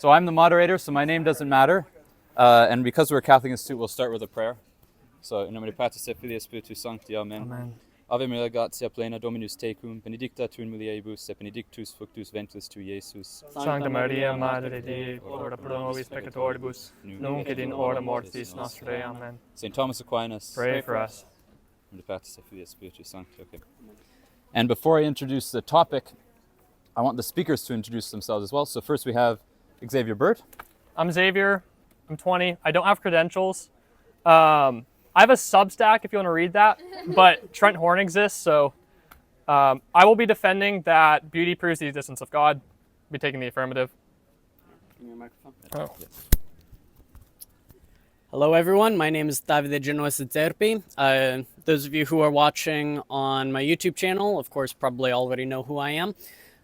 So I'm the moderator, so my name doesn't matter. And because we're a Catholic Institute, we'll start with a prayer. So, in nomine Patris et Filii et Spiritus Sancti, Amen. Amen. Ave Maria, gratia plena, Dominus tecum, benedicta tu in mulieribus, et benedictus fructus ventris tui, Iesus. Sancta Maria, Mater Dei, ora pro nobis peccatoribus, nunc et in hora mortis nostrae. Amen. St. Thomas Aquinas. Pray for us. In nomine Patris et Filii et Spiritus Sancti. Okay. And before I introduce the topic, I want the speakers to introduce themselves as well. So first we have Xavier Burt. I'm Xavier. I'm 20. I don't have credentials. I have a Substack if you want to read that, but Trent Horn exists, so I will be defending that beauty proves the existence of God. Be taking the affirmative. Give me a microphone. Oh. Yes. Hello, everyone. My name is Davide Debates Xavier. Those of you who are watching on my YouTube channel, of course, probably already know who I am.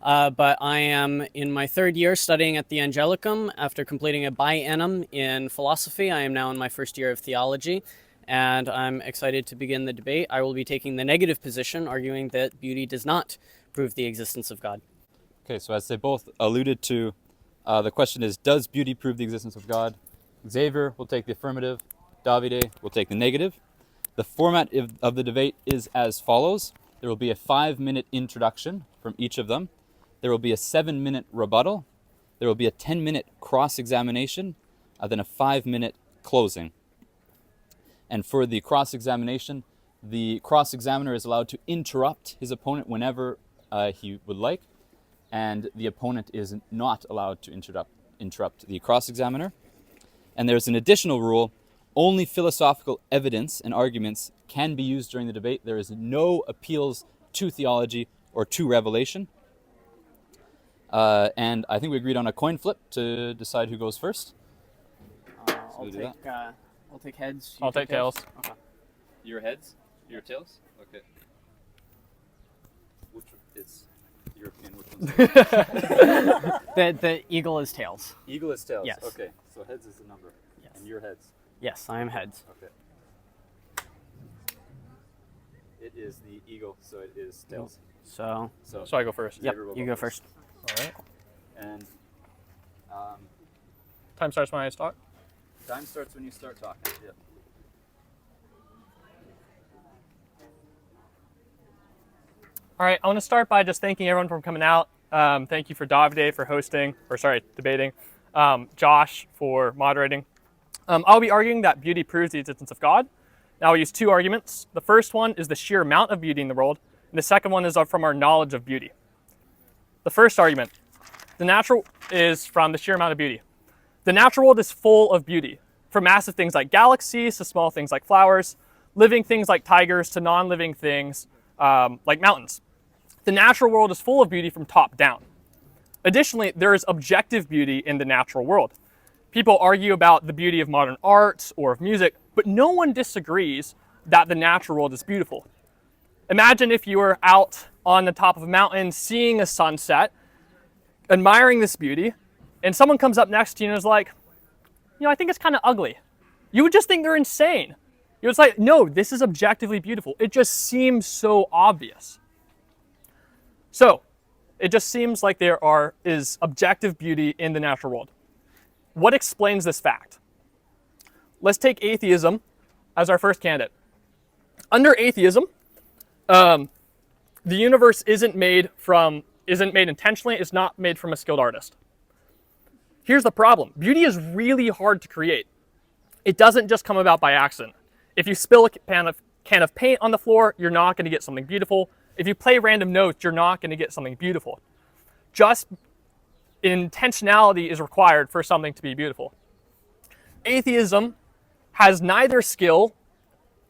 But I am in my third year studying at the Angelicum. After completing a biennium in philosophy, I am now in my first year of theology, and I'm excited to begin the debate. I will be taking the negative position, arguing that beauty does not prove the existence of God. Okay, so as they both alluded to, the question is, does beauty prove the existence of God? Xavier will take the affirmative. Davide will take the negative. The format of the debate is as follows. There will be a 5-minute introduction from each of them. There will be a 7-minute rebuttal. There will be a 10-minute cross-examination, then a 5-minute closing. And for the cross-examination, the cross-examiner is allowed to interrupt his opponent whenever he would like, and the opponent is not allowed to interrupt the cross-examiner. And there's an additional rule: only philosophical evidence and arguments can be used during the debate. There is no appeals to theology or to revelation. And I think we agreed on a coin flip to decide who goes first. I'll take heads. I'll take tails. Okay. Your heads? Your tails? Okay. Which is European? Which one's The eagle is tails. Eagle is tails. Yes. Okay, so heads is the number. Yes. And your heads. Yes, I am heads. Okay. It is the eagle, so it is tails. So, So I go first. yep, Xavier will you go first. All right. And Time starts when I talk. time starts when you start talking. Yep. All right, I want to start by just thanking everyone for coming out. Thank you for Davide for debating. Josh for moderating. I'll be arguing that beauty proves the existence of God. Now I'll use two arguments. The first one is the sheer amount of beauty in the world, and the second one is from our knowledge of beauty. The first argument, the natural is from the sheer amount of beauty. The natural world is full of beauty, from massive things like galaxies to small things like flowers, living things like tigers to non-living things like mountains. The natural world is full of beauty from top down. Additionally, there is objective beauty in the natural world. People argue about the beauty of modern art or of music, but no one disagrees that the natural world is beautiful. Imagine if you were out on the top of a mountain, seeing a sunset, admiring this beauty, and someone comes up next to you and is like, I think it's kind of ugly. You would just think they're insane. It's like, no, this is objectively beautiful. It just seems so obvious. So, it just seems like there is objective beauty in the natural world. What explains this fact? Let's take atheism as our first candidate. Under atheism, the universe isn't made intentionally. It's not made from a skilled artist. Here's the problem. Beauty is really hard to create. It doesn't just come about by accident. If you spill a can of paint on the floor, you're not going to get something beautiful. If you play random notes, you're not going to get something beautiful. Just intentionality is required for something to be beautiful. Atheism has neither skill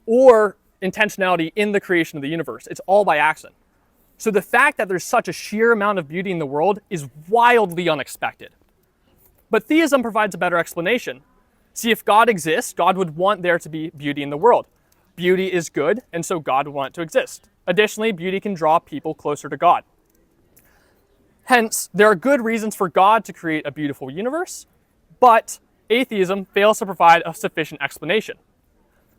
or intentionality in the creation of the universe. It's all by accident. So the fact that there's such a sheer amount of beauty in the world is wildly unexpected. But theism provides a better explanation. See, if God exists, God would want there to be beauty in the world. Beauty is good, and so God would want it to exist. Additionally, beauty can draw people closer to God. Hence, there are good reasons for God to create a beautiful universe, but atheism fails to provide a sufficient explanation.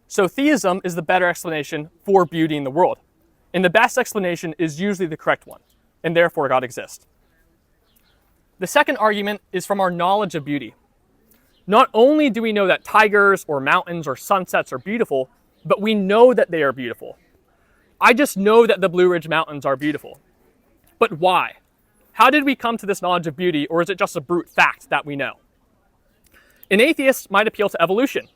So theism is the better explanation for beauty in the world. And the best explanation is usually the correct one, and therefore God exists. The second argument is from our knowledge of beauty. Not only do we know that tigers or mountains or sunsets are beautiful, but we know that they are beautiful. I just know that the Blue Ridge Mountains are beautiful. But why? How did we come to this knowledge of beauty, or is it just a brute fact that we know? An atheist might appeal to evolution,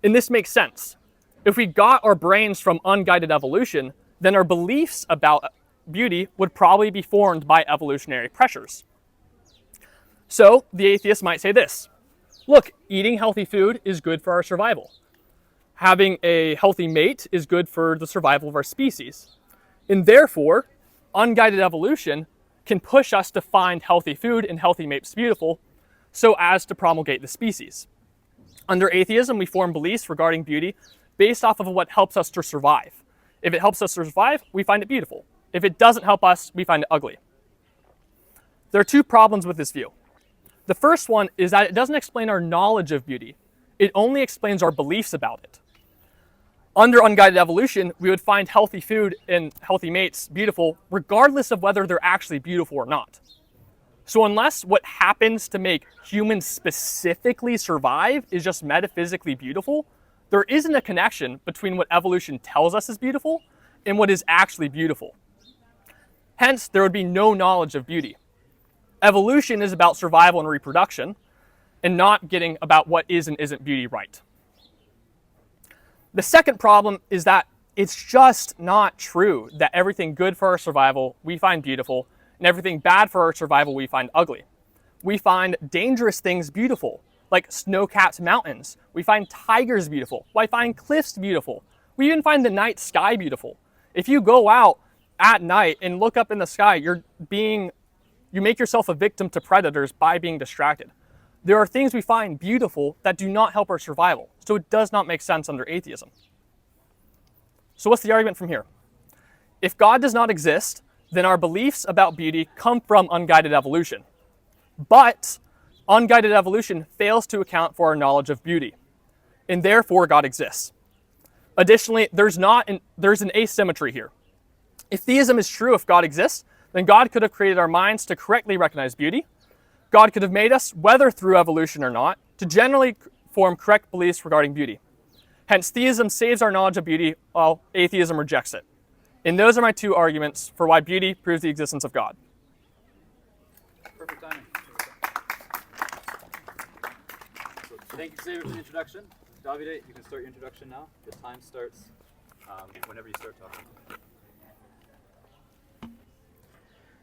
and this makes sense. If we got our brains from unguided evolution, then our beliefs about beauty would probably be formed by evolutionary pressures. So the atheist might say this: look, eating healthy food is good for our survival. Having a healthy mate is good for the survival of our species. And therefore, unguided evolution can push us to find healthy food and healthy mates beautiful so as to promulgate the species. Under atheism, we form beliefs regarding beauty based off of what helps us to survive. If it helps us to survive, we find it beautiful. If it doesn't help us, we find it ugly. There are two problems with this view. The first one is that it doesn't explain our knowledge of beauty. It only explains our beliefs about it. Under unguided evolution, we would find healthy food and healthy mates beautiful regardless of whether they're actually beautiful or not. So unless what happens to make humans specifically survive is just metaphysically beautiful, there isn't a connection between what evolution tells us is beautiful and what is actually beautiful. Hence, there would be no knowledge of beauty. Evolution is about survival and reproduction, and not getting about what is and isn't beauty right. The second problem is that it's just not true that everything good for our survival we find beautiful, and everything bad for our survival we find ugly. We find dangerous things beautiful, like snow-capped mountains. We find tigers beautiful. We find cliffs beautiful. We even find the night sky beautiful. If you go out at night and look up in the sky, you make yourself a victim to predators by being distracted. There are things we find beautiful that do not help our survival, so it does not make sense under atheism. So what's the argument from here? If God does not exist, then our beliefs about beauty come from unguided evolution. But unguided evolution fails to account for our knowledge of beauty, and therefore God exists. Additionally, there's an asymmetry here. If theism is true, if God exists, then God could have created our minds to correctly recognize beauty. God could have made us, whether through evolution or not, to generally form correct beliefs regarding beauty. Hence, theism saves our knowledge of beauty, while atheism rejects it. And those are my two arguments for why beauty proves the existence of God. Perfect timing. So, thank you, Xavier, for the introduction. Davide, you can start your introduction now. The time starts whenever you start talking.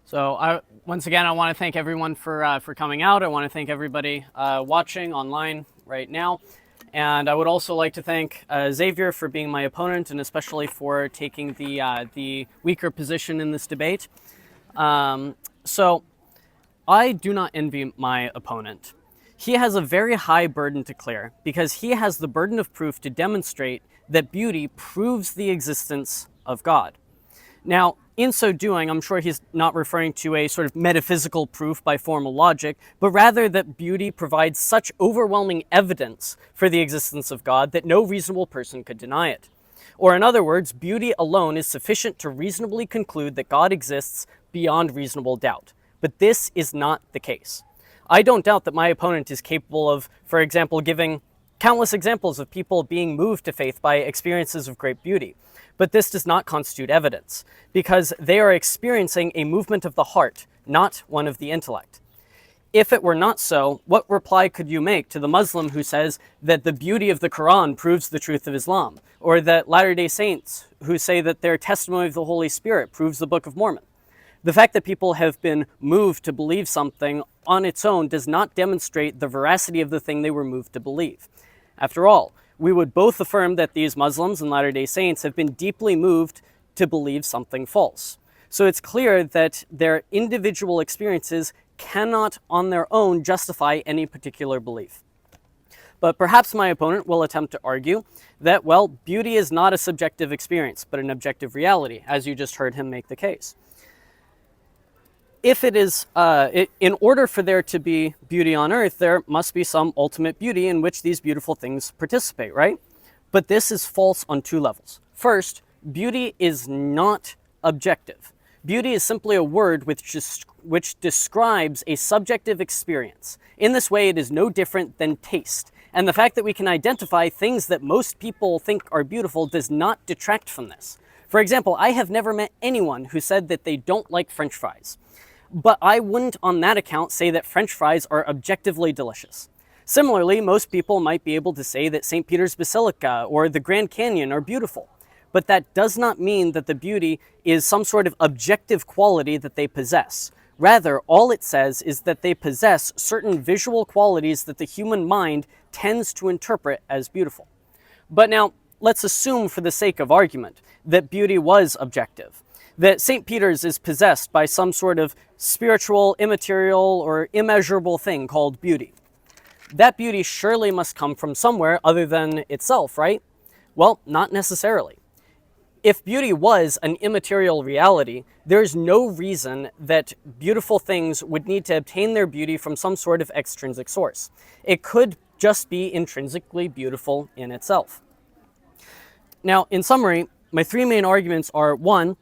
So once again, I want to thank everyone for coming out. I want to thank everybody watching online right now. And I would also like to thank Xavier for being my opponent, and especially for taking the weaker position in this debate. So I do not envy my opponent. He has a very high burden to clear because he has the burden of proof to demonstrate that beauty proves the existence of God. Now, in so doing, I'm sure he's not referring to a sort of metaphysical proof by formal logic, but rather that beauty provides such overwhelming evidence for the existence of God that no reasonable person could deny it. Or in other words, beauty alone is sufficient to reasonably conclude that God exists beyond reasonable doubt. But this is not the case. I don't doubt that my opponent is capable of, for example, giving countless examples of people being moved to faith by experiences of great beauty. But this does not constitute evidence, because they are experiencing a movement of the heart, not one of the intellect. If it were not so, what reply could you make to the Muslim who says that the beauty of the Quran proves the truth of Islam, or that Latter-day Saints who say that their testimony of the Holy Spirit proves the Book of Mormon? The fact that people have been moved to believe something on its own does not demonstrate the veracity of the thing they were moved to believe. After all, we would both affirm that these Muslims and Latter-day Saints have been deeply moved to believe something false. So it's clear that their individual experiences cannot on their own justify any particular belief. But perhaps my opponent will attempt to argue that, well, beauty is not a subjective experience, but an objective reality, as you just heard him make the case. If it is, in order for there to be beauty on earth, there must be some ultimate beauty in which these beautiful things participate, right? But this is false on two levels. First, beauty is not objective. Beauty is simply a word which describes a subjective experience. In this way, it is no different than taste. And the fact that we can identify things that most people think are beautiful does not detract from this. For example, I have never met anyone who said that they don't like French fries. But I wouldn't on that account say that French fries are objectively delicious. Similarly, most people might be able to say that St. Peter's Basilica or the Grand Canyon are beautiful. But that does not mean that the beauty is some sort of objective quality that they possess. Rather, all it says is that they possess certain visual qualities that the human mind tends to interpret as beautiful. But now, let's assume for the sake of argument that beauty was objective, that St. Peter's is possessed by some sort of spiritual, immaterial, or immeasurable thing called beauty. That beauty surely must come from somewhere other than itself, right? Well, not necessarily. If beauty was an immaterial reality, there's no reason that beautiful things would need to obtain their beauty from some sort of extrinsic source. It could just be intrinsically beautiful in itself. Now, in summary, my three main arguments are: 1,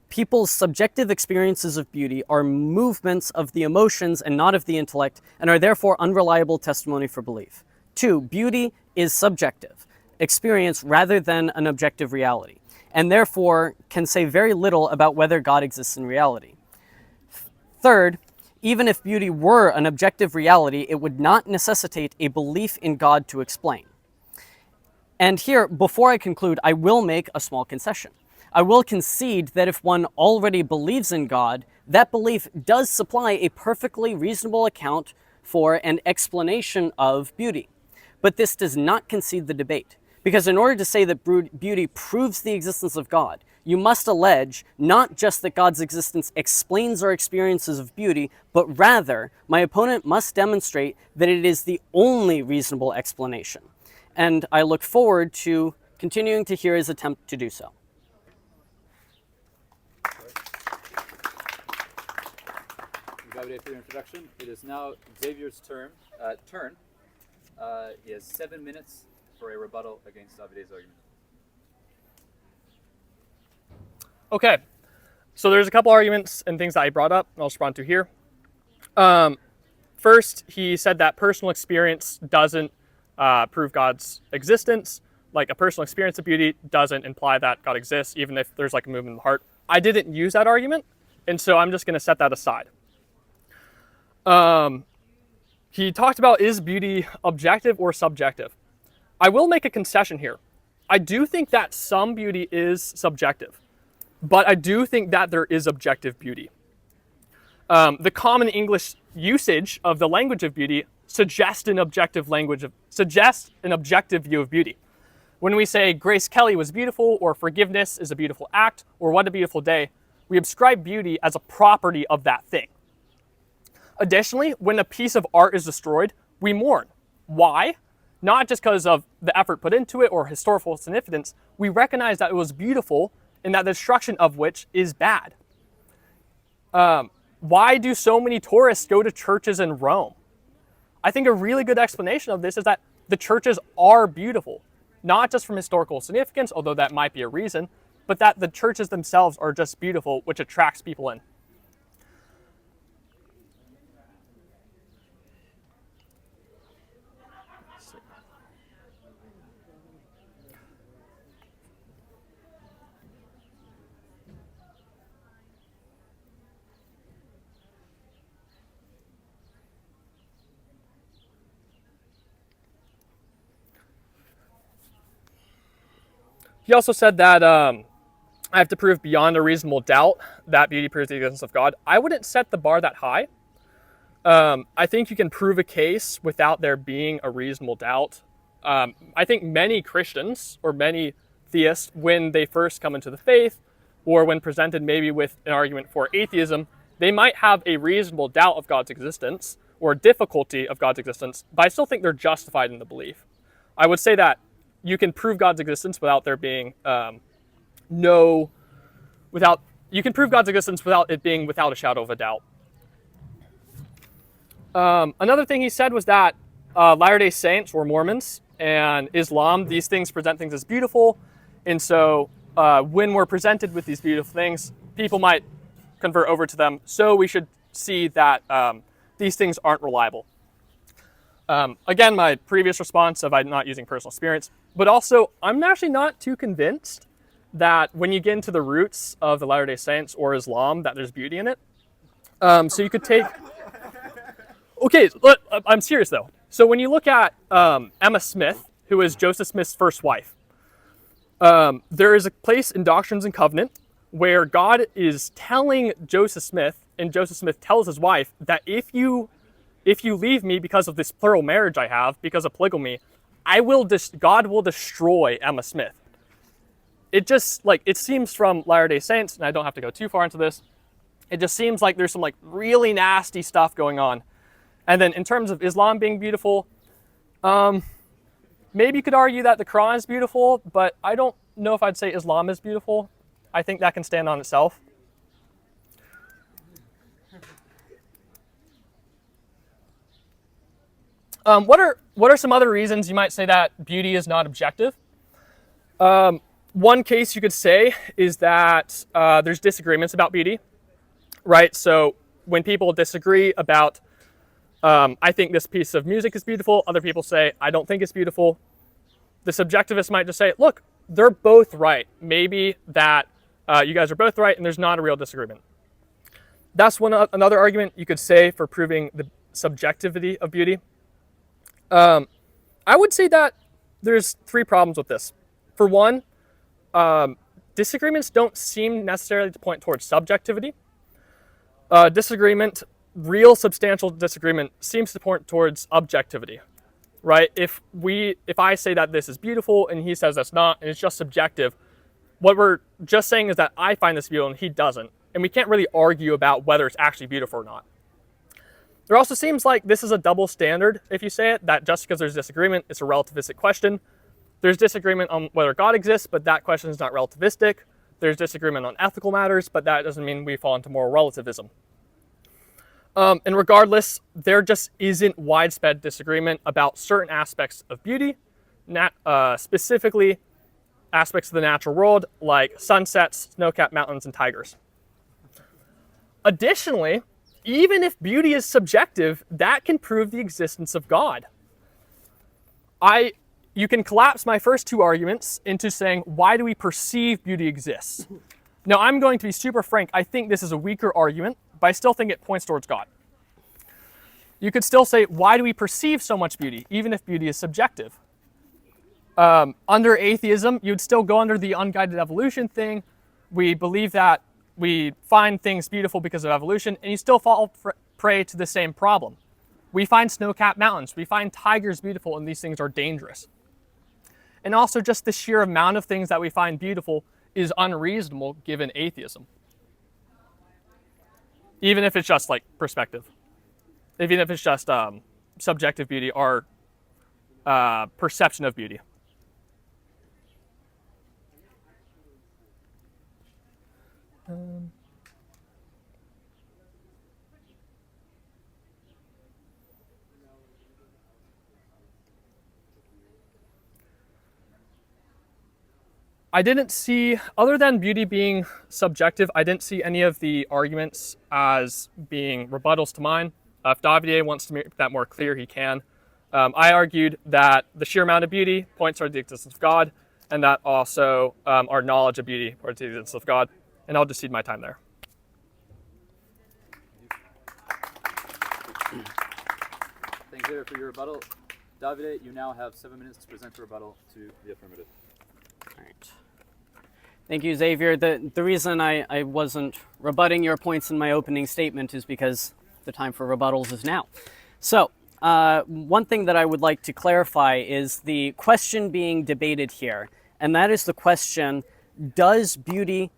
people's subjective experiences of beauty are movements of the emotions and not of the intellect, and are therefore unreliable testimony for belief. 2, beauty is subjective experience rather than an objective reality, and therefore can say very little about whether God exists in reality. 3rd, even if beauty were an objective reality, it would not necessitate a belief in God to explain. And here, before I conclude, I will make a small concession. I will concede that if one already believes in God, that belief does supply a perfectly reasonable account for and explanation of beauty. But this does not concede the debate, because in order to say that beauty proves the existence of God, you must allege not just that God's existence explains our experiences of beauty, but rather, my opponent must demonstrate that it is the only reasonable explanation. And I look forward to continuing to hear his attempt to do so. Davide, for your introduction. It is now Xavier's turn. He has 7 minutes for a rebuttal against Davide's argument. Okay, so there's a couple arguments and things that I brought up, and I'll respond to here. First, he said that personal experience doesn't prove God's existence. Like, a personal experience of beauty doesn't imply that God exists, even if there's like a movement in the heart. I didn't use that argument, and so I'm just going to set that aside. He talked about, is beauty objective or subjective? I will make a concession here. I do think that some beauty is subjective, but I do think that there is objective beauty. The common English usage of the language of beauty suggests an objective view of beauty. When we say Grace Kelly was beautiful, or forgiveness is a beautiful act, or what a beautiful day, we ascribe beauty as a property of that thing. Additionally, when a piece of art is destroyed, we mourn. Why? Not just because of the effort put into it or historical significance. We recognize that it was beautiful and that the destruction of which is bad. Why do so many tourists go to churches in Rome? I think a really good explanation of this is that the churches are beautiful, not just from historical significance, although that might be a reason, but that the churches themselves are just beautiful, which attracts people in. He also said that I have to prove beyond a reasonable doubt that beauty proves the existence of God. I wouldn't set the bar that high. I think you can prove a case without there being a reasonable doubt. I think many Christians or many theists, when they first come into the faith, or when presented maybe with an argument for atheism, they might have a reasonable doubt of God's existence or difficulty of God's existence, but I still think they're justified in the belief. I would say that you can prove God's existence without there being you can prove God's existence without it being without a shadow of a doubt. Another thing he said was that Latter-day Saints or Mormons and Islam, these things present things as beautiful. And so when we're presented with these beautiful things, people might convert over to them. So we should see that these things aren't reliable. Again, my previous response of I'm not using personal experience, but also I'm actually not too convinced that when you get into the roots of the Latter-day Saints or Islam, that there's beauty in it. So you could take... Okay, I'm serious though. So when you look at Emma Smith, who is Joseph Smith's first wife, there is a place in Doctrines and Covenant where God is telling Joseph Smith, and Joseph Smith tells his wife that if you leave me because of this plural marriage I have, because of polygamy, God will destroy Emma Smith. It just, it seems from Latter-day Saints, and I don't have to go too far into this, it just seems like there's some really nasty stuff going on. And then in terms of Islam being beautiful, maybe you could argue that the Quran is beautiful, but I don't know if I'd say Islam is beautiful. I think that can stand on itself. What are some other reasons you might say that beauty is not objective? One case you could say is that there's disagreements about beauty, right? So when people disagree about, I think this piece of music is beautiful, other people say, I don't think it's beautiful. The subjectivist might just say, look, they're both right. Maybe that you guys are both right and there's not a real disagreement. That's another argument you could say for proving the subjectivity of beauty. I would say that there's 3 problems with this. For one, disagreements don't seem necessarily to point towards subjectivity. Real substantial disagreement seems to point towards objectivity, right? If I say that this is beautiful and he says that's not, and it's just subjective, what we're just saying is that I find this beautiful and he doesn't. And we can't really argue about whether it's actually beautiful or not. There also seems like this is a double standard if you say it, that just because there's disagreement, it's a relativistic question. There's disagreement on whether God exists, but that question is not relativistic. There's disagreement on ethical matters, but that doesn't mean we fall into moral relativism. And regardless, there just isn't widespread disagreement about certain aspects of beauty, specifically aspects of the natural world like sunsets, snow-capped mountains, and tigers. Additionally, even if beauty is subjective, that can prove the existence of God. You can collapse my first 2 arguments into saying, why do we perceive beauty exists? Now, I'm going to be super frank. I think this is a weaker argument, but I still think it points towards God. You could still say, why do we perceive so much beauty, even if beauty is subjective? Under atheism, you'd still go under the unguided evolution thing. We believe that we find things beautiful because of evolution, and you still fall prey to the same problem. We find snow-capped mountains, we find tigers beautiful, and these things are dangerous. And also just the sheer amount of things that we find beautiful is unreasonable given atheism. Even if it's just perspective. Even if it's just subjective beauty or perception of beauty. I didn't see, other than beauty being subjective, I didn't see any of the arguments as being rebuttals to mine. If Davide wants to make that more clear, he can. I argued that the sheer amount of beauty points toward the existence of God, and that also our knowledge of beauty points to the existence of God. And I'll just cede my time there. Thanks, Xavier, for your rebuttal. Davide, you now have 7 minutes to present your rebuttal to the affirmative. All right. Thank you, Xavier. The reason I wasn't rebutting your points in my opening statement is because the time for rebuttals is now. So, one thing that I would like to clarify is the question being debated here, and that is the question, does beauty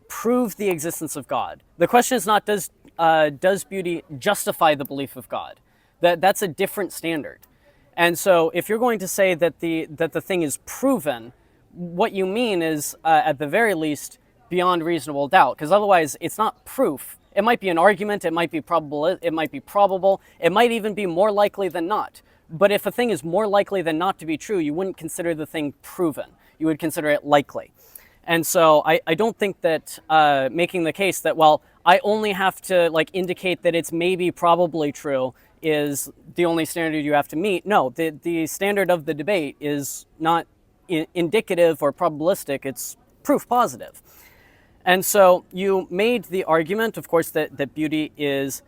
prove the existence of God? The question is not, does beauty justify the belief of God? That's a different standard. And so if you're going to say that the thing is proven, what you mean is, at the very least, beyond reasonable doubt, because otherwise it's not proof. It might be an argument, it might be probable, it might even be more likely than not. But if a thing is more likely than not to be true, you wouldn't consider the thing proven. You would consider it likely. And so I don't think that making the case that, well, I only have to like indicate that it's maybe probably true is the only standard you have to meet. No, the standard of the debate is not indicative or probabilistic, it's proof positive. And so you made the argument, of course, that beauty is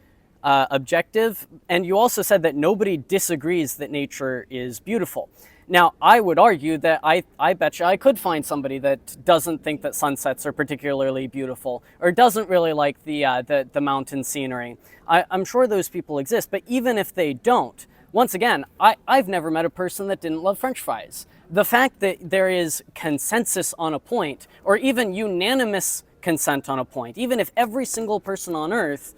objective, and you also said that nobody disagrees that nature is beautiful. Now, I would argue that I bet you I could find somebody that doesn't think that sunsets are particularly beautiful, or doesn't really like the mountain scenery. I'm sure those people exist, but even if they don't, once again, I've never met a person that didn't love French fries. The fact that there is consensus on a point, or even unanimous consent on a point, even if every single person on Earth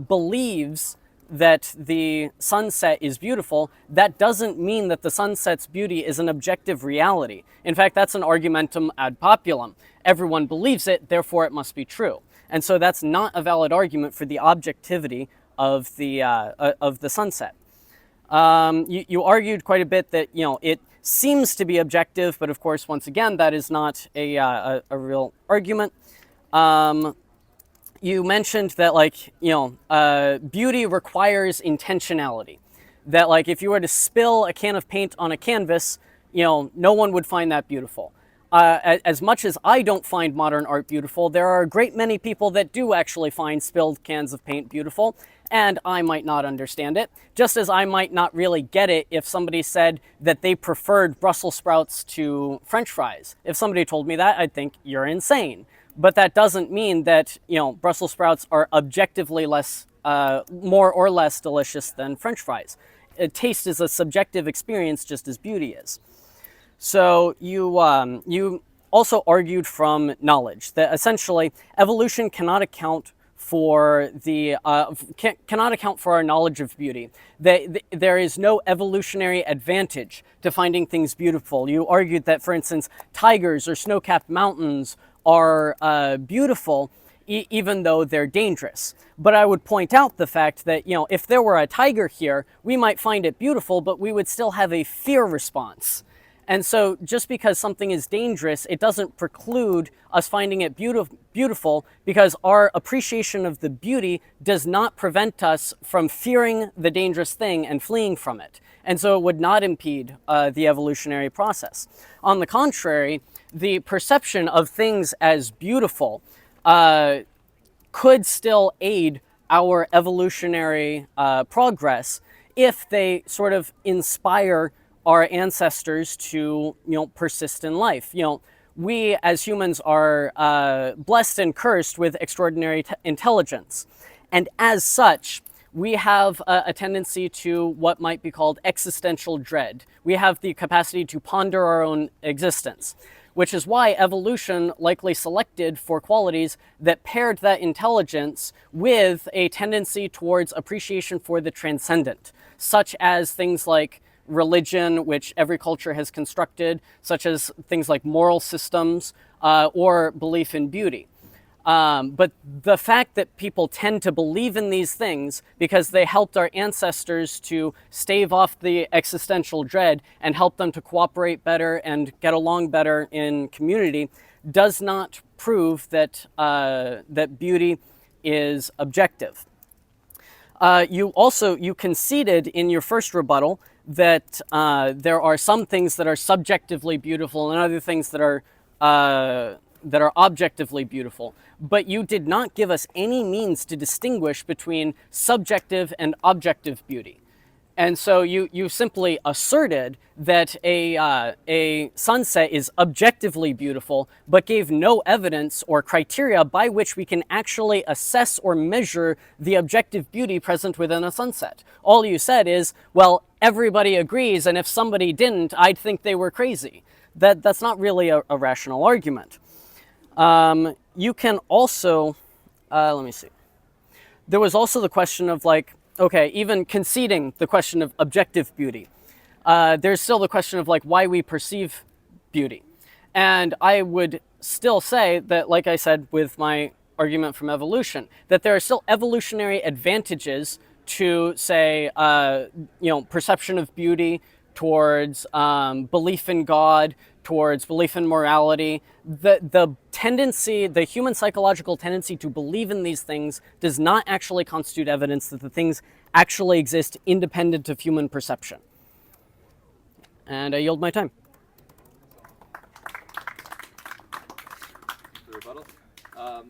believes that the sunset is beautiful, that doesn't mean that the sunset's beauty is an objective reality. In fact, that's an argumentum ad populum. Everyone believes it, therefore it must be true. And so that's not a valid argument for the objectivity of the sunset. You argued quite a bit that, it seems to be objective, but of course, once again, that is not a real argument. You mentioned that, beauty requires intentionality. That, if you were to spill a can of paint on a canvas, no one would find that beautiful. As much as I don't find modern art beautiful, there are a great many people that do actually find spilled cans of paint beautiful, and I might not understand it, just as I might not really get it if somebody said that they preferred Brussels sprouts to French fries. If somebody told me that, I'd think you're insane. But that doesn't mean that, Brussels sprouts are objectively more or less delicious than French fries. Taste is a subjective experience just as beauty is. So you also argued from knowledge that essentially evolution cannot account for our knowledge of beauty. There is no evolutionary advantage to finding things beautiful. You argued that, for instance, tigers or snow-capped mountains are beautiful, even though they're dangerous. But I would point out the fact that, if there were a tiger here, we might find it beautiful, but we would still have a fear response. And so just because something is dangerous, it doesn't preclude us finding it beautiful, because our appreciation of the beauty does not prevent us from fearing the dangerous thing and fleeing from it. And so it would not impede the evolutionary process. On the contrary, the perception of things as beautiful could still aid our evolutionary progress if they sort of inspire our ancestors to, persist in life. We as humans are blessed and cursed with extraordinary intelligence. And as such, we have a tendency to what might be called existential dread. We have the capacity to ponder our own existence, which is why evolution likely selected for qualities that paired that intelligence with a tendency towards appreciation for the transcendent, such as things like religion, which every culture has constructed, such as things like moral systems, or belief in beauty. But the fact that people tend to believe in these things because they helped our ancestors to stave off the existential dread and help them to cooperate better and get along better in community does not prove that, that beauty is objective. You conceded in your first rebuttal that there are some things that are subjectively beautiful and other things that are objectively beautiful. But you did not give us any means to distinguish between subjective and objective beauty. And so you simply asserted that a sunset is objectively beautiful, but gave no evidence or criteria by which we can actually assess or measure the objective beauty present within a sunset. All you said is, well, everybody agrees, and if somebody didn't, I'd think they were crazy. That's not really a rational argument. You can also, let me see. There was also the question of okay, even conceding the question of objective beauty, there's still the question of why we perceive beauty. And I would still say that, like I said with my argument from evolution, that there are still evolutionary advantages to, say, perception of beauty towards belief in God, towards belief in morality. The tendency, the human psychological tendency to believe in these things does not actually constitute evidence that the things actually exist independent of human perception. And I yield my time. For rebuttal.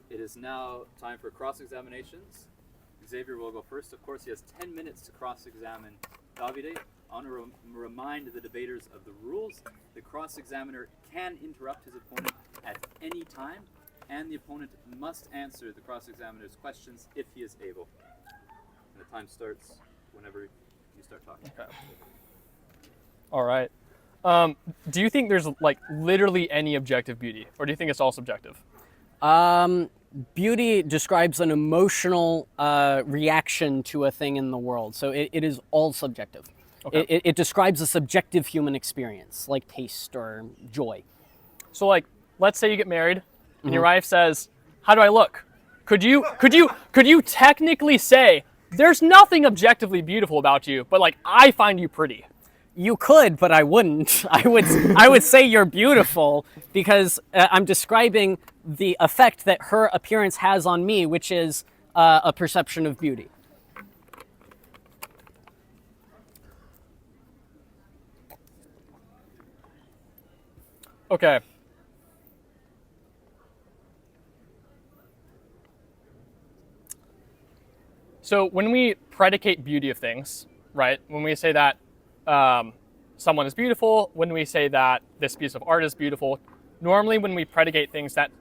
It is now time for cross-examinations. Xavier will go first. Of course, he has 10 minutes to cross-examine Davide. I want to remind the debaters of the rules. The cross-examiner can interrupt his opponent at any time, and the opponent must answer the cross-examiner's questions if he is able. And the time starts whenever you start talking. Okay. All right. Do you think there's like literally any objective beauty, or do you think it's all subjective? Beauty describes an emotional reaction to a thing in the world, so it is all subjective. Okay. It describes a subjective human experience, like taste or joy. So like, let's say you get married, and your wife says, "How do I look?" Could you technically say there's nothing objectively beautiful about you, but like I find you pretty? You could, but I wouldn't. I would say you're beautiful because I'm describing the effect that her appearance has on me, which is a perception of beauty. Okay. So when we predicate beauty of things, right? When we say that someone is beautiful, when we say that this piece of art is beautiful, normally when we predicate things, that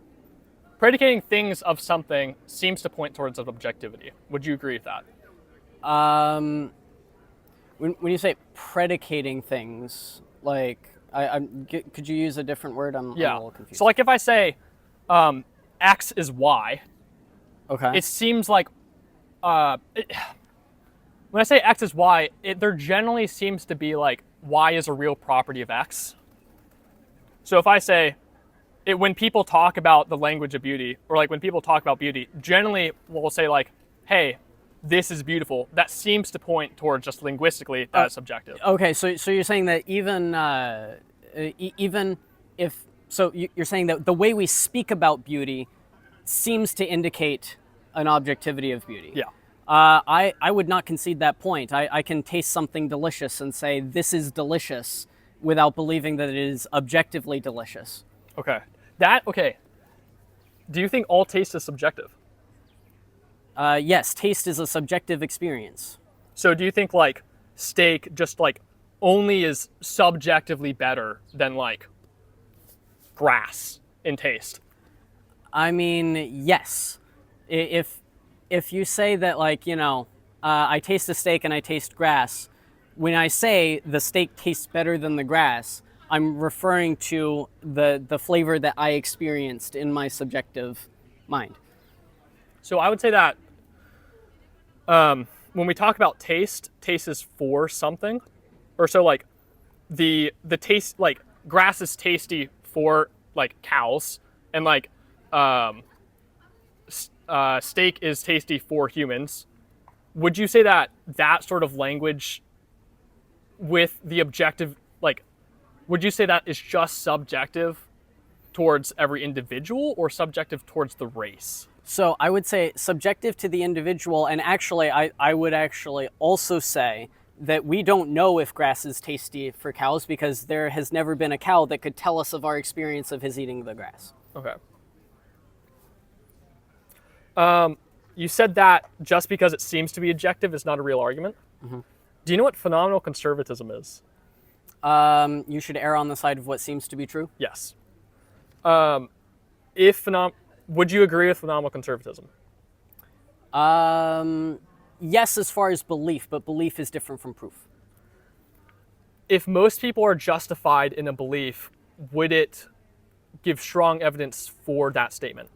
predicating things of something seems to point towards objectivity. Would you agree with that? When you say predicating things, like, could you use a different word? I'm a little confused. So like if I say X is Y, okay. it seems like when I say X is Y, there generally seems to be like Y is a real property of X. So if I say, when people talk about the language of beauty, or like when people talk about beauty, generally we'll say like, hey, this is beautiful. That seems to point towards just linguistically that it's subjective. Okay, so you're saying that even if, so you're saying that the way we speak about beauty seems to indicate an objectivity of beauty. Yeah. I would not concede that point. I can taste something delicious and say this is delicious without believing that it is objectively delicious. Okay. Okay. Do you think all taste is subjective? Yes, taste is a subjective experience. So do you think like steak just like only is subjectively better than like grass in taste? I mean, yes. If you say that, like, you know, I taste the steak and I taste grass, when I say the steak tastes better than the grass, I'm referring to the flavor that I experienced in my subjective mind. So I would say that when we talk about taste is for something, or so like the taste, like grass is tasty for like cows, and like steak is tasty for humans. Would you say that sort of language with the objective, like, would you say that is just subjective towards every individual or subjective towards the race? So I would say subjective to the individual, and actually I would actually also say that we don't know if grass is tasty for cows because there has never been a cow that could tell us of our experience of his eating the grass. Okay. You said that just because it seems to be objective is not a real argument. Mm-hmm. Do you know what phenomenal conservatism is? You should err on the side of what seems to be true. Yes. Would you agree with phenomenal conservatism? Yes, as far as belief, but belief is different from proof. If most people are justified in a belief, would it give strong evidence for that statement?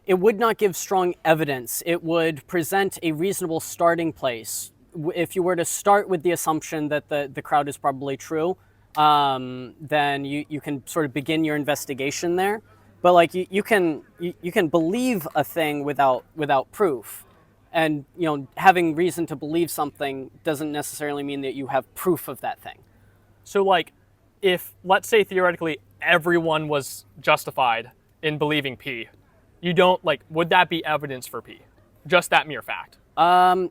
It would not give strong evidence. It would present a reasonable starting place. If you were to start with the assumption that the crowd is probably true, then you can sort of begin your investigation there. But like you can believe a thing without proof. And having reason to believe something doesn't necessarily mean that you have proof of that thing. So like, if, let's say theoretically, everyone was justified in believing P, you don't, like, would that be evidence for P? Just that mere fact?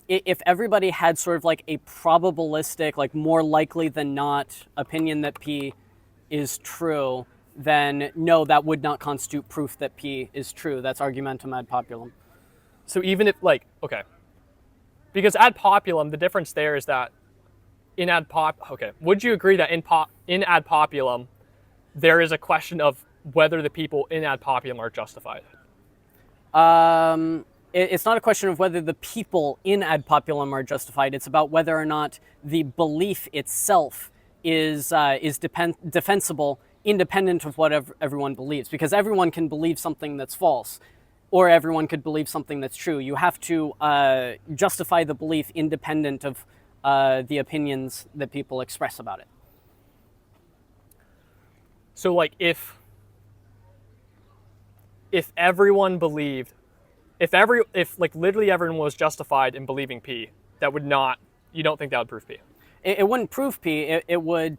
If everybody had sort of like a probabilistic, like more likely than not opinion that P is true, then no, that would not constitute proof that P is true. That's argumentum ad populum. So even if, like, okay. Because ad populum, the difference there is that would you agree that in ad populum, there is a question of whether the people in ad populum are justified? It's not a question of whether the people in ad populum are justified. It's about whether or not the belief itself is defensible, independent of what everyone believes. Because everyone can believe something that's false, or everyone could believe something that's true. You have to justify the belief independent of the opinions that people express about it. So like, if everyone believed, if like literally everyone was justified in believing P, that would not, you don't think that would prove P? It wouldn't prove P. It would,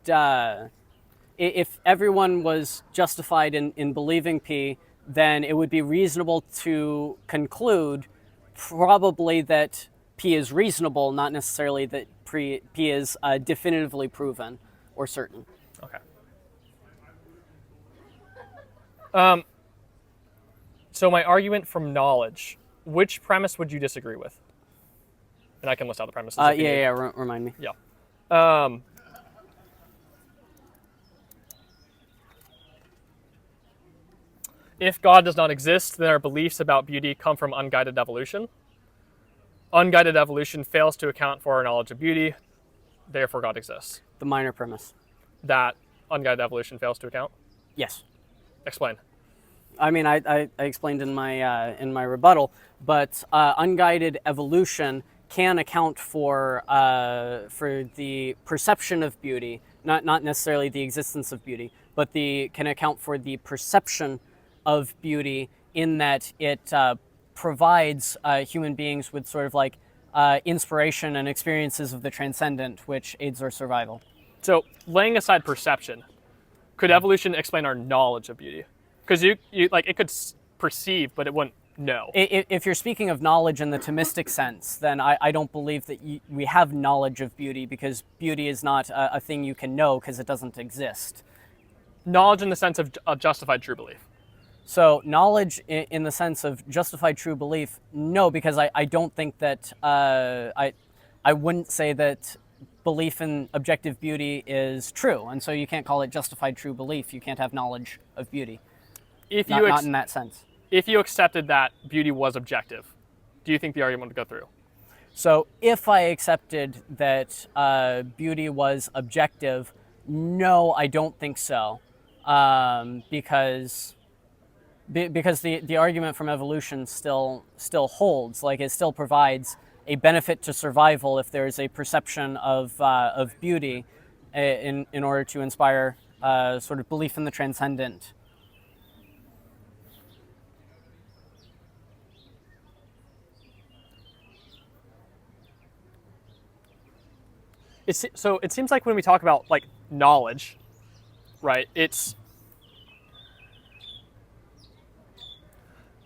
if everyone was justified in believing P, then it would be reasonable to conclude probably that P is reasonable, not necessarily that P is definitively proven or certain. Okay. So my argument from knowledge, which premise would you disagree with? And I can list out the premises. Remind me. Yeah. If God does not exist, then our beliefs about beauty come from unguided evolution. Unguided evolution fails to account for our knowledge of beauty, therefore God exists. The minor premise. That unguided evolution fails to account? Yes. Explain. I mean, I explained in my rebuttal, but unguided evolution can account for the perception of beauty, not necessarily the existence of beauty, but can account for the perception of beauty in that it provides human beings with sort of like inspiration and experiences of the transcendent, which aids our survival. So, laying aside perception, could evolution explain our knowledge of beauty? Because you like, it could perceive, but it wouldn't know. If you're speaking of knowledge in the Thomistic sense, then I don't believe that we have knowledge of beauty, because beauty is not a thing you can know because it doesn't exist. Knowledge in the sense of justified true belief. So knowledge in the sense of justified true belief, no, because I don't think that, I wouldn't say that belief in objective beauty is true, and so you can't call it justified true belief. You can't have knowledge of beauty. Not in that sense. If you accepted that beauty was objective, do you think the argument would go through? So if I accepted that beauty was objective, no, I don't think so, because the argument from evolution still holds. Like, it still provides a benefit to survival if there is a perception of beauty in order to inspire sort of belief in the transcendent. So it seems like when we talk about like knowledge, right? It's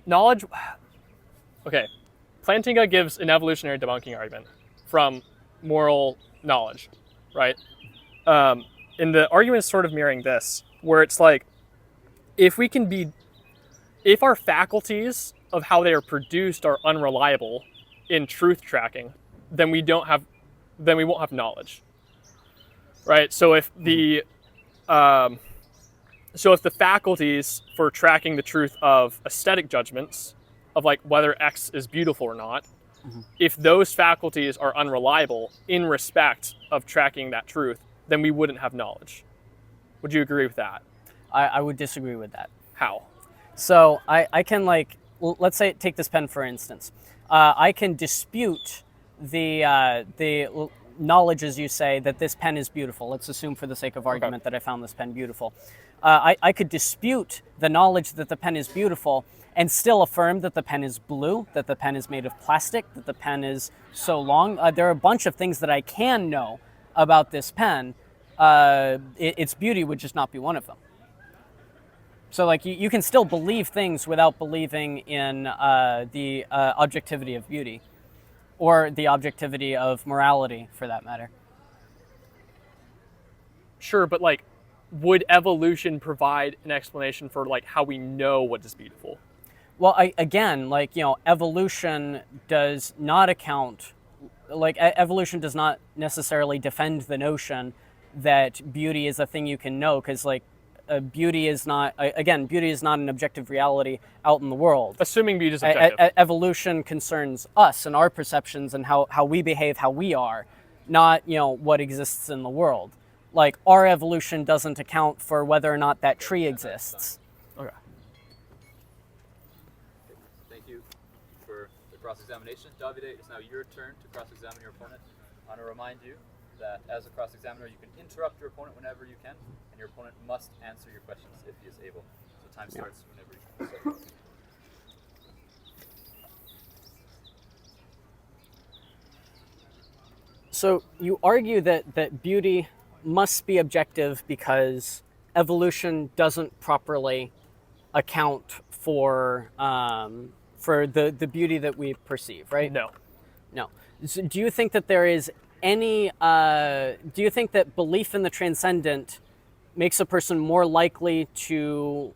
knowledge. Okay, Plantinga gives an evolutionary debunking argument from moral knowledge, right? And the argument is sort of mirroring this, where it's like, if our faculties of how they are produced are unreliable in truth tracking, then we won't have knowledge, right? So if the faculties for tracking the truth of aesthetic judgments, of like whether X is beautiful or not, if those faculties are unreliable in respect of tracking that truth, then we wouldn't have knowledge. Would you agree with that? I would disagree with that. How? So I can, like, let's say, take this pen for instance. I can dispute the knowledge, as you say, that this pen is beautiful. Let's assume for the sake of argument that I found this pen beautiful. I could dispute the knowledge that the pen is beautiful and still affirm that the pen is blue, that the pen is made of plastic, that the pen is so long. There are a bunch of things that I can know about this pen. Its beauty would just not be one of them. So like you can still believe things without believing in the objectivity of beauty, or the objectivity of morality, for that matter. Sure, but like, would evolution provide an explanation for like how we know what is beautiful? Well, again, like, evolution does not account, like, evolution does not necessarily defend the notion that beauty is a thing you can know, because, like, beauty is not an objective reality out in the world. Assuming beauty is objective. Evolution concerns us and our perceptions and how we behave, how we are, not, what exists in the world. Like, our evolution doesn't account for whether or not that tree exists. Okay. Thank you for the cross-examination. Davide, it's now your turn to cross-examine your opponent. I want to remind you that as a cross-examiner, you can interrupt your opponent whenever you can, and your opponent must answer your questions if he is able. So time starts whenever you can. So you argue that beauty must be objective because evolution doesn't properly account for the beauty that we perceive, right? No. So do you think that there is any? Do you think that belief in the transcendent makes a person more likely to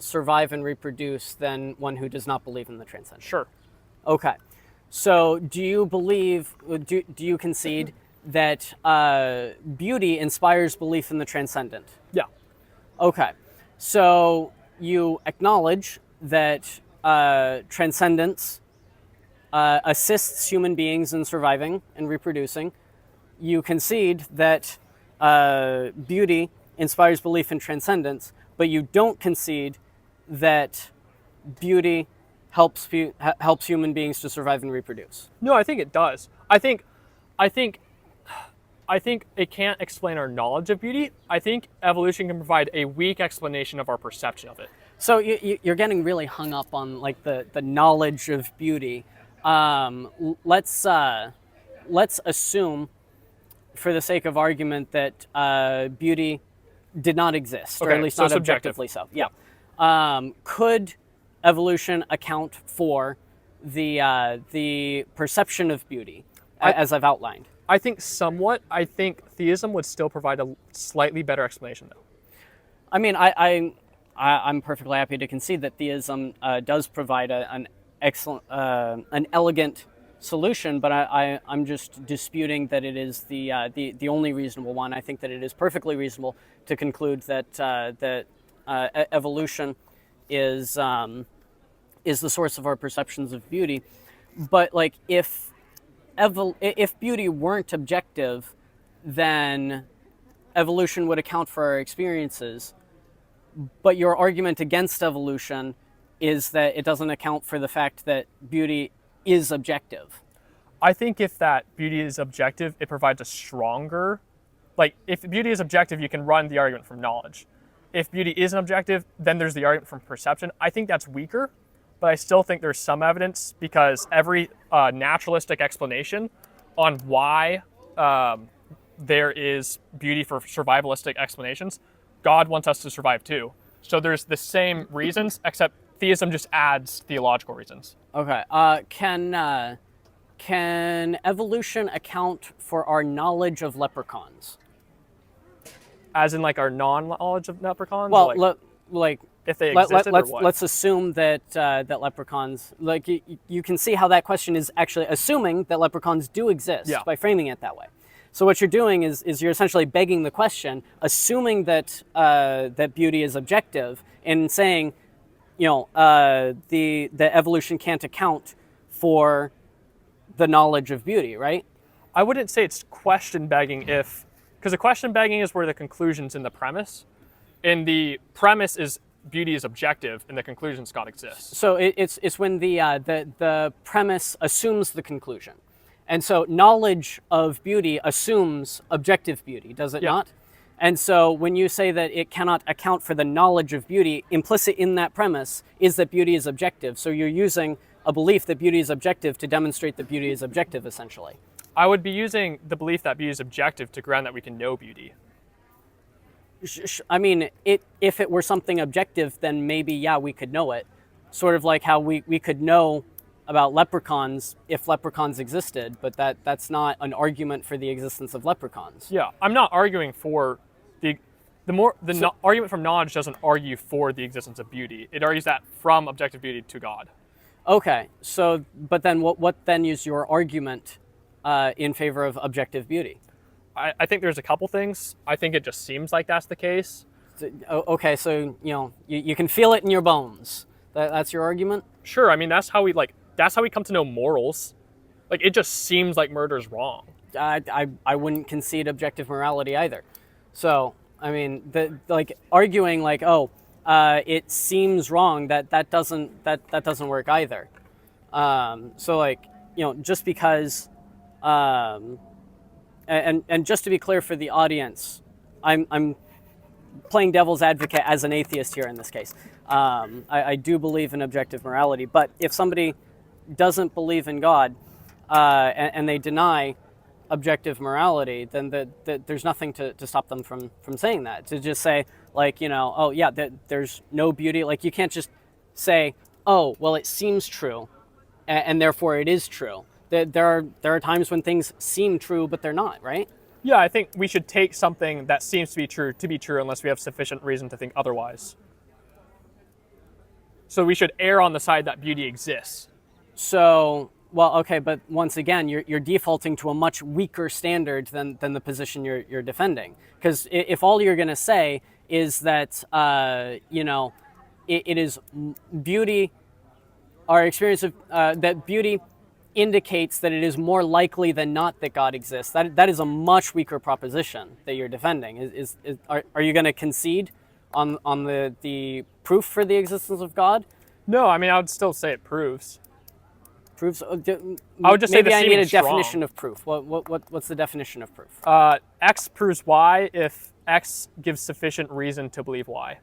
survive and reproduce than one who does not believe in the transcendent? Sure. Okay. So do you concede that beauty inspires belief in the transcendent? Yeah. Okay. So you acknowledge that transcendence assists human beings in surviving and reproducing. You concede that beauty inspires belief in transcendence, but you don't concede that beauty helps human beings to survive and reproduce. No, I think it does. I think it can't explain our knowledge of beauty. I think evolution can provide a weak explanation of our perception of it. So you're getting really hung up on like the knowledge of beauty. Let's assume, for the sake of argument, that beauty did not exist, or at least not objectively so. Yeah. Could evolution account for the perception of beauty, as I've outlined? I think somewhat. I think theism would still provide a slightly better explanation, though. I mean, I'm perfectly happy to concede that theism does provide an excellent, an elegant solution, but I'm just disputing that it is the only reasonable one. I think that it is perfectly reasonable to conclude that evolution is the source of our perceptions of beauty. But like, if beauty weren't objective, then evolution would account for our experiences. But your argument against evolution is that it doesn't account for the fact that beauty is objective. I think if that beauty is objective, it provides a stronger, like, if beauty is objective, you can run the argument from knowledge. If beauty isn't objective, then there's the argument from perception. I think that's weaker, but I still think there's some evidence, because every naturalistic explanation on why there is beauty for survivalistic explanations, God wants us to survive too. So there's the same reasons, except theism just adds theological reasons. Okay. Can evolution account for our knowledge of leprechauns? As in, like, our non-knowledge of leprechauns? Well, like if they existed, or what? Let's assume that that leprechauns, like, you can see how that question is actually assuming that leprechauns do exist, Yeah. by framing it that way. So what you're doing is you're essentially begging the question, assuming that that beauty is objective, and saying, the evolution can't account for the knowledge of beauty, right? I wouldn't say it's question begging, because the question begging is where the conclusion's in the premise, and the premise is beauty is objective and the conclusion's God exists. So it's when the premise assumes the conclusion. And so knowledge of beauty assumes objective beauty, does it Yeah. not? And so when you say that it cannot account for the knowledge of beauty, implicit in that premise is that beauty is objective. So you're using a belief that beauty is objective to demonstrate that beauty is objective, essentially. I would be using the belief that beauty is objective to ground that we can know beauty. I mean, if it were something objective, then maybe, yeah, we could know it. Sort of like how we could know about leprechauns if leprechauns existed, but that's not an argument for the existence of leprechauns. Yeah, I'm not arguing for argument from knowledge doesn't argue for the existence of beauty. It argues that from objective beauty to God. Okay, so but then what then is your argument in favor of objective beauty? I think there's a couple things. I think it just seems like that's the case. Okay, so you can feel it in your bones. That's your argument? Sure, I mean that's how we come to know morals. Like it just seems like murder is wrong. I wouldn't concede objective morality either. So I mean, arguing like, it seems wrong, that doesn't work either. So like, just because, and just to be clear for the audience, I'm playing devil's advocate as an atheist here in this case. I do believe in objective morality, but if somebody doesn't believe in God and they deny objective morality, then there's nothing to stop them from saying that. To just say like, there's no beauty. Like you can't just say, oh, well, it seems true, and therefore it is true. There are times when things seem true, but they're not, right? Yeah, I think we should take something that seems to be true unless we have sufficient reason to think otherwise. So we should err on the side that beauty exists. So, well, okay, but once again, you're defaulting to a much weaker standard than the position you're defending. Because if all you're going to say is that, it is beauty, our experience of, that beauty indicates that it is more likely than not that God exists, that is a much weaker proposition that you're defending. Are you going to concede on the proof for the existence of God? No, I mean, I would still say it proves. Proofs. I would just maybe say I need a strong. definition of proof. What's the definition of proof? X proves Y if X gives sufficient reason to believe Y.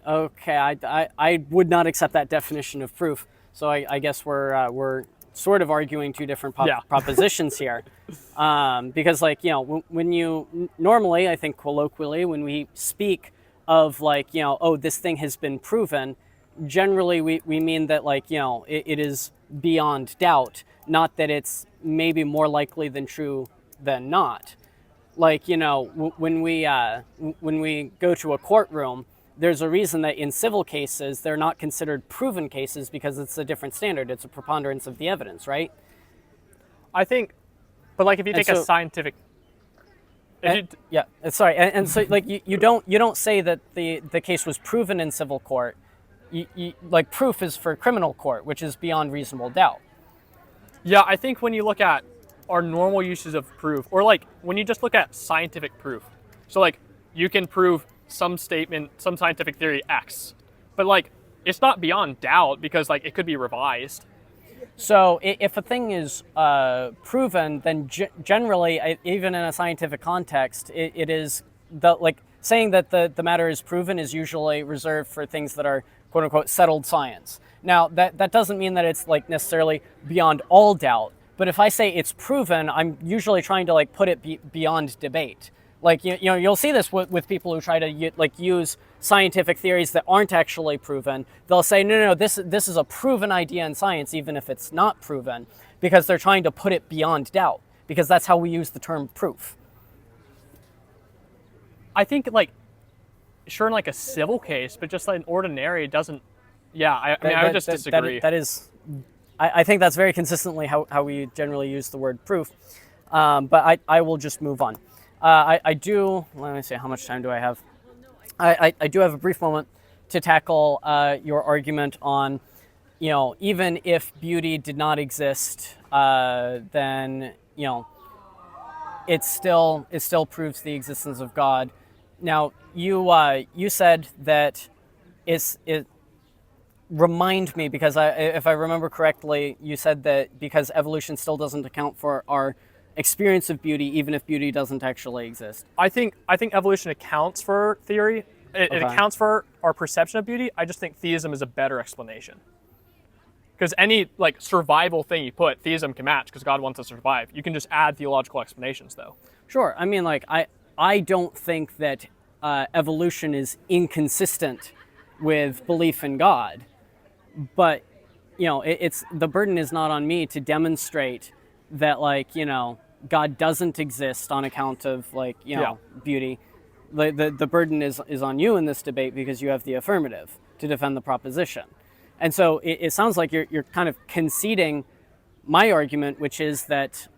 Okay, I would not accept that definition of proof. So I guess we're sort of arguing two different propositions here, because when you normally, I think colloquially, when we speak of this thing has been proven, generally we mean that it is beyond doubt, not that it's maybe more likely than true than not. When we go to a courtroom, there's a reason that in civil cases they're not considered proven cases because it's a different standard. It's a preponderance of the evidence, right? I think, but if you take a scientific, sorry, and so you don't say that the case was proven in civil court. Proof is for criminal court, which is beyond reasonable doubt. Yeah, I think when you look at our normal uses of proof, or when you just look at scientific proof, so you can prove some statement, some scientific theory X, but it's not beyond doubt because it could be revised. So if a thing is proven, then generally, even in a scientific context, it is saying that the matter is proven is usually reserved for things that are quote unquote settled science. Now that doesn't mean that it's necessarily beyond all doubt. But if I say it's proven, I'm usually trying to put it beyond debate. You'll see this with people who try to use scientific theories that aren't actually proven. They'll say, no, this is a proven idea in science, even if it's not proven, because they're trying to put it beyond doubt, because that's how we use the term proof. I think sure in a civil case, but just an ordinary doesn't. Yeah, I would just disagree. That is, I think that's very consistently how we generally use the word proof. But I will just move on. I do, let me see, how much time do I have? I do have a brief moment to tackle your argument on, even if beauty did not exist, then, it still proves the existence of God. Now, you said that remind me, because if I remember correctly, you said that because evolution still doesn't account for our experience of beauty, even if beauty doesn't actually exist. I think evolution accounts for theory. It Okay. accounts for our perception of beauty. I just think theism is a better explanation. Because any like survival thing you put, theism can match because God wants us to survive. You can just add theological explanations though. Sure. I mean, like, I don't think that evolution is inconsistent with belief in God, but you know, it's the burden is not on me to demonstrate that, like, you know, God doesn't exist on account of, like, you know, beauty. The burden is on you in this debate because you have the affirmative to defend the proposition. And so it sounds like you're kind of conceding my argument, which is that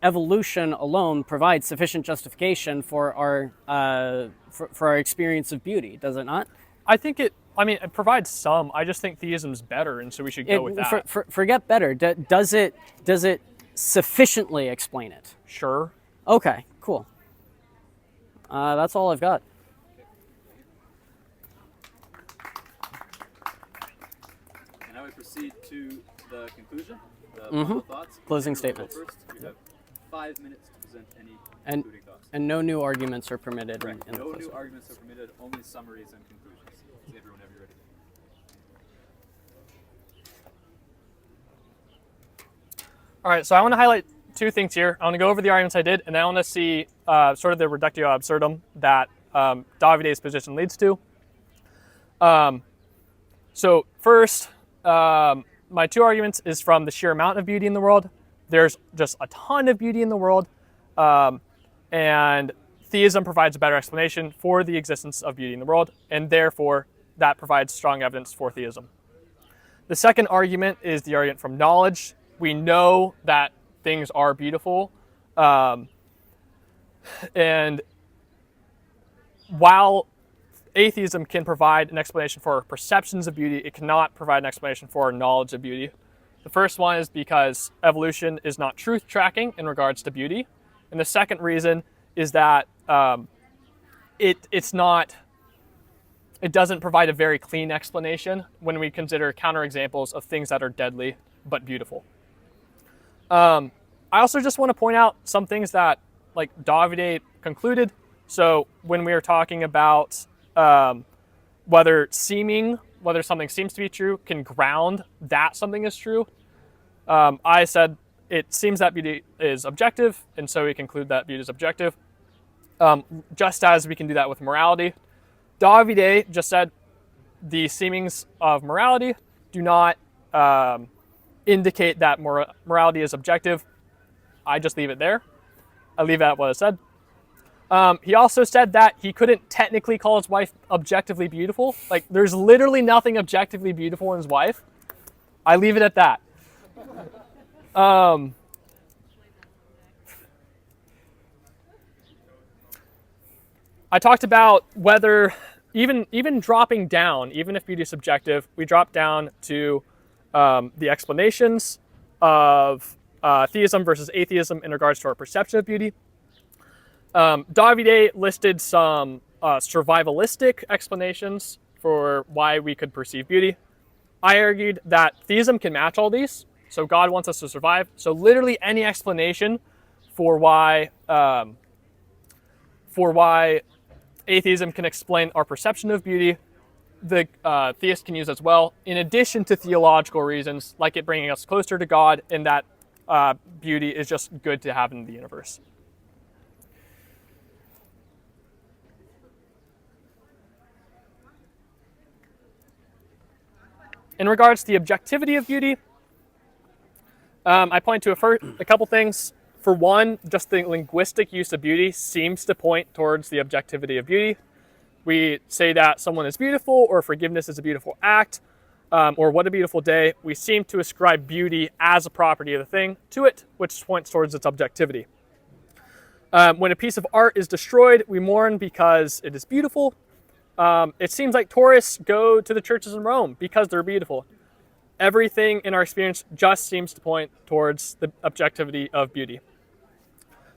evolution alone provides sufficient justification for our experience of beauty, does it not? I think it provides some. I just think theism's better, and so we should go with that. Forget better. Does it sufficiently explain it? Sure. Okay, cool. That's all I've got. And now we proceed to the conclusion, the final thoughts. Closing We'll go statements. First, you have 5 minutes to present any And concluding thoughts. and no new arguments are permitted. Correct. In the No closing. new arguments are permitted, only summaries and conclusions. Xavier, whenever you're ready. All right, so I want to highlight two things here. I want to go over the arguments I did, and then I want to see sort of the reductio absurdum that Davide's position leads to. So first, my two arguments is from the sheer amount of beauty in the world. There's just a ton of beauty in the world, and theism provides a better explanation for the existence of beauty in the world, and therefore that provides strong evidence for theism. The second argument is the argument from knowledge. We know that things are beautiful, and while atheism can provide an explanation for our perceptions of beauty, it cannot provide an explanation for our knowledge of beauty. The first one is because evolution is not truth tracking in regards to beauty, and the second reason is that it doesn't provide a very clean explanation when we consider counterexamples of things that are deadly but beautiful. I also just want to point out some things that, like, Davide concluded. So when we are talking about whether something seems to be true can ground that something is true, I said it seems that beauty is objective, and so we conclude that beauty is objective, just as we can do that with morality. Davide just said the seemings of morality do not indicate that morality is objective. I just leave it there. I leave it at what I said. He also said that he couldn't technically call his wife objectively beautiful. Like, there's literally nothing objectively beautiful in his wife. I leave it at that. I talked about whether even dropping down, even if beauty is subjective, we drop down to the explanations of theism versus atheism in regards to our perception of beauty. Davide listed some survivalistic explanations for why we could perceive beauty. I argued that theism can match all these, so God wants us to survive. So literally any explanation for why atheism can explain our perception of beauty, the theist can use as well, in addition to theological reasons, like it bringing us closer to God, and that beauty is just good to have in the universe. In regards to the objectivity of beauty, I point to a couple things. For one, just the linguistic use of beauty seems to point towards the objectivity of beauty. We say that someone is beautiful, or forgiveness is a beautiful act, or what a beautiful day. We seem to ascribe beauty as a property of the thing to it, which points towards its objectivity. When a piece of art is destroyed, we mourn because it is beautiful. It seems like tourists go to the churches in Rome because they're beautiful. Everything in our experience just seems to point towards the objectivity of beauty.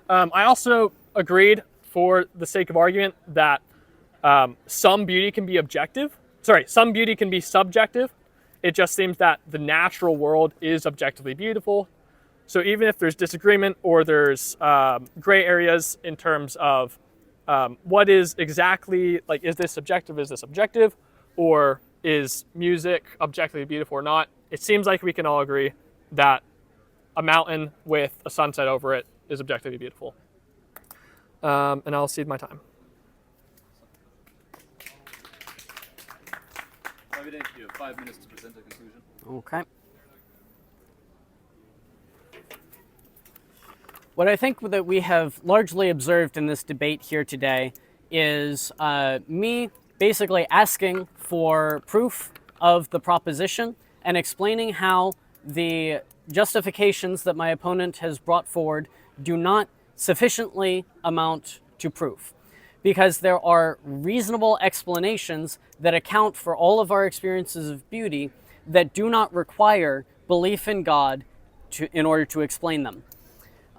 I also agreed, for the sake of argument, that some beauty can be some beauty can be subjective. It just seems that the natural world is objectively beautiful. So even if there's disagreement or there's gray areas in terms of what is exactly, like, is this subjective, or is music objectively beautiful or not, it seems like we can all agree that a mountain with a sunset over it is objectively beautiful. And I'll cede my time. Davide, you have 5 minutes to present a conclusion. Okay. What I think that we have largely observed in this debate here today is me basically asking for proof of the proposition and explaining how the justifications that my opponent has brought forward do not sufficiently amount to proof. Because there are reasonable explanations that account for all of our experiences of beauty that do not require belief in God in order to explain them.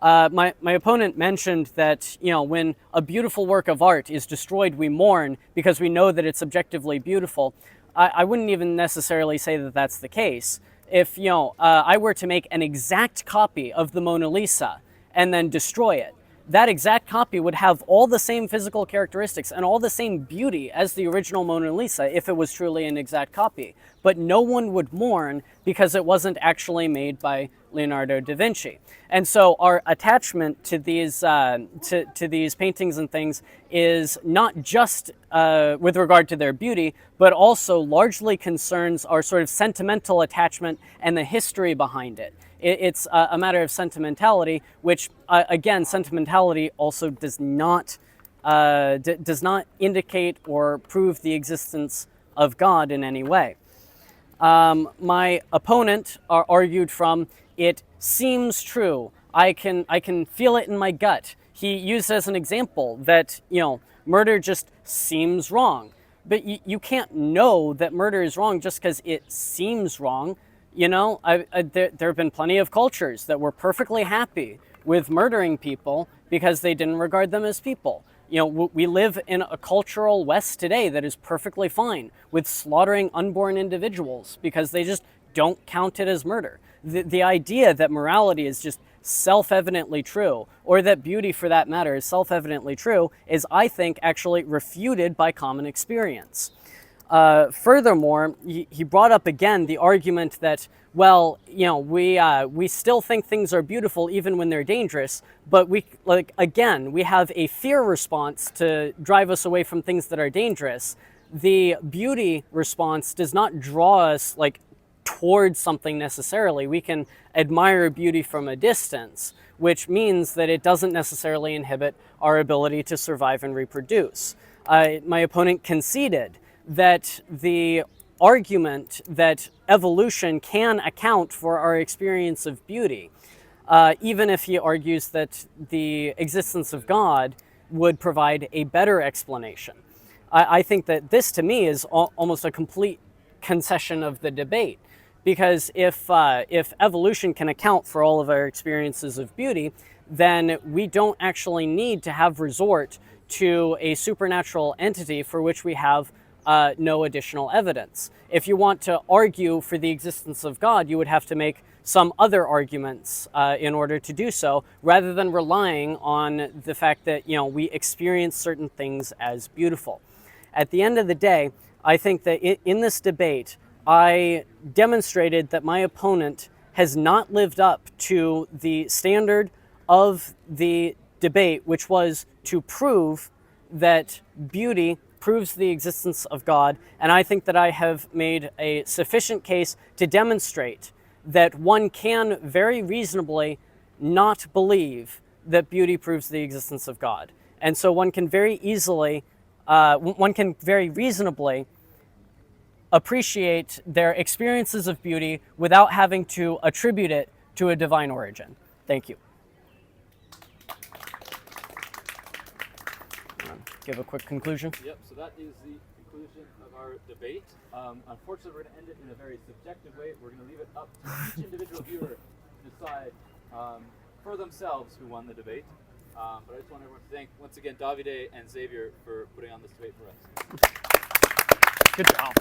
My opponent mentioned that, when a beautiful work of art is destroyed, we mourn because we know that it's objectively beautiful. I wouldn't even necessarily say that that's the case. If, I were to make an exact copy of the Mona Lisa and then destroy it, that exact copy would have all the same physical characteristics and all the same beauty as the original Mona Lisa if it was truly an exact copy. But no one would mourn because it wasn't actually made by Leonardo da Vinci. And so our attachment to these to these paintings and things is not just with regard to their beauty, but also largely concerns our sort of sentimental attachment and the history behind it. It's a matter of sentimentality, which again, sentimentality also does not indicate or prove the existence of God in any way. My opponent argued from, it seems true. I can feel it in my gut. He used as an example that, murder just seems wrong. But you can't know that murder is wrong just because it seems wrong. There have been plenty of cultures that were perfectly happy with murdering people because they didn't regard them as people. We live in a cultural West today that is perfectly fine with slaughtering unborn individuals because they just don't count it as murder. The idea that morality is just self-evidently true, or that beauty for that matter is self-evidently true, is, I think, actually refuted by common experience. Furthermore, he brought up again the argument that, well, we still think things are beautiful even when they're dangerous, but we have a fear response to drive us away from things that are dangerous. The beauty response does not draw us towards something necessarily. We can admire beauty from a distance, which means that it doesn't necessarily inhibit our ability to survive and reproduce. My opponent conceded that the argument that evolution can account for our experience of beauty, even if he argues that the existence of God would provide a better explanation. I think that this, to me, is almost a complete concession of the debate, because if evolution can account for all of our experiences of beauty, then we don't actually need to have resort to a supernatural entity for which we have no additional evidence. If you want to argue for the existence of God, you would have to make some other arguments in order to do so, rather than relying on the fact that we experience certain things as beautiful. At the end of the day, I think that in this debate, I demonstrated that my opponent has not lived up to the standard of the debate, which was to prove that beauty proves the existence of God, and I think that I have made a sufficient case to demonstrate that one can very reasonably not believe that beauty proves the existence of God. And so one can very reasonably appreciate their experiences of beauty without having to attribute it to a divine origin. Thank you. Give a quick conclusion. Yep, so that is the conclusion of our debate. Unfortunately, we're going to end it in a very subjective way. We're going to leave it up to each individual viewer to decide for themselves who won the debate. But I just want everyone to thank, once again, Davide and Xavier for putting on this debate for us. Good job.